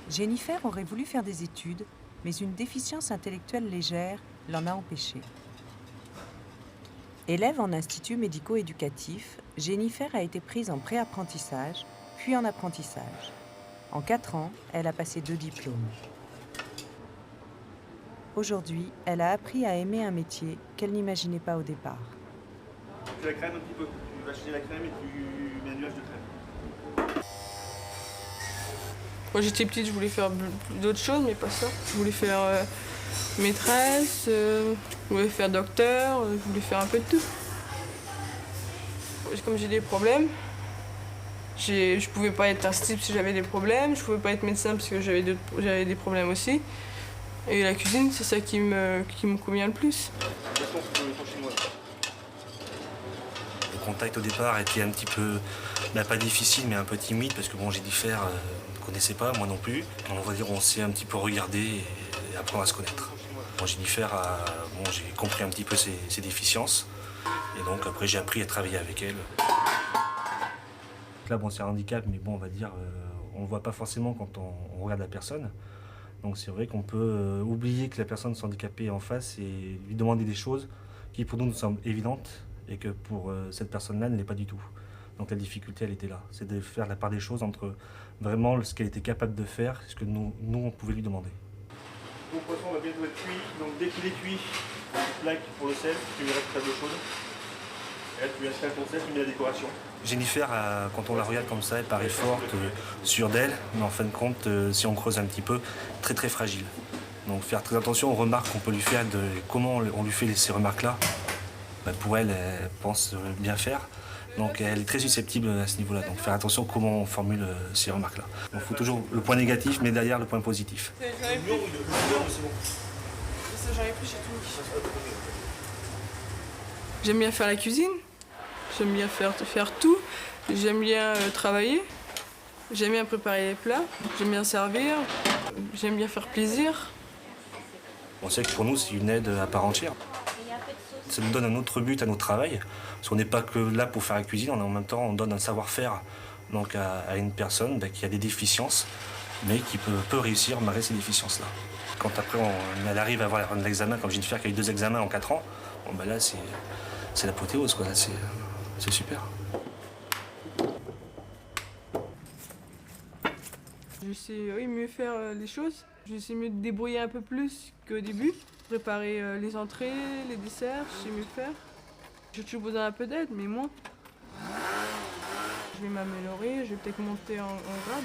Jennifer aurait voulu faire des études, mais une déficience intellectuelle légère l'en a empêchée. Élève en institut médico-éducatif, Jennifer a été prise en pré-apprentissage, puis en apprentissage. En 4 ans, elle a passé 2 diplômes. Aujourd'hui, elle a appris à aimer un métier qu'elle n'imaginait pas au départ. Tu la crèmes un petit peu. Tu vas acheter la crème et tu mets un nuage de crème. Quand j'étais petite, je voulais faire d'autres choses, mais pas ça. Je voulais faire maîtresse, je voulais faire docteur, je voulais faire un peu de tout. Comme j'ai des problèmes, je pouvais pas être institutrice si j'avais des problèmes, je pouvais pas être médecin parce que j'avais des problèmes aussi. Et la cuisine, c'est ça qui me convient le plus. Le contact au départ était un petit peu, pas difficile, mais un peu timide, parce que bon, Jennifer ne connaissait pas, moi non plus. On va dire on s'est un petit peu regardé et apprendre à se connaître. Bon, Jennifer, j'ai compris un petit peu ses déficiences, et donc après j'ai appris à travailler avec elle. Là, bon, c'est un handicap, mais bon, on va dire, on ne le voit pas forcément quand on regarde la personne. Donc c'est vrai qu'on peut oublier que la personne handicapée est en face et lui demander des choses qui pour nous semblent évidentes et que pour cette personne-là ne l'est pas du tout. Donc la difficulté, elle était là. C'est de faire la part des choses entre vraiment ce qu'elle était capable de faire et ce que nous on pouvait lui demander. Ton poisson va bientôt être cuit, donc dès qu'il est cuit, tu plaques pour le sel, tu lui restes ta eau chaude. Et là, tu lui installes ton sel, tu mets la décoration. Jennifer, quand on la regarde comme ça, elle paraît forte, sûre d'elle, mais en fin de compte, si on creuse un petit peu, très très fragile. Donc faire très attention aux remarques qu'on peut lui faire, de comment on lui fait ces remarques-là. Pour elle, elle pense bien faire. Donc elle est très susceptible à ce niveau-là. Donc faire attention à comment on formule ces remarques-là. Il faut toujours le point négatif, mais derrière le point positif. J'aime bien faire la cuisine, j'aime bien faire tout, j'aime bien travailler, j'aime bien préparer les plats, j'aime bien servir, j'aime bien faire plaisir. On sait que pour nous, c'est une aide à part entière. Ça nous donne un autre but à notre travail, parce qu'on n'est pas que là pour faire la cuisine, en même temps on donne un savoir-faire donc à une personne qui a des déficiences, mais qui peut réussir malgré ces déficiences-là. Quand après elle arrive à avoir l'examen, comme Jennifer qui a eu 2 examens en 4 ans, bon, là c'est l'apothéose, quoi. Là c'est super. Je sais mieux faire les choses, je sais mieux débrouiller un peu plus qu'au début. Préparer les entrées, les desserts, je sais mieux faire. J'ai toujours besoin d'un peu d'aide, mais moins. Je vais m'améliorer, je vais peut-être monter en grade.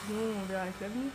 Sinon, on verra avec l'avenir.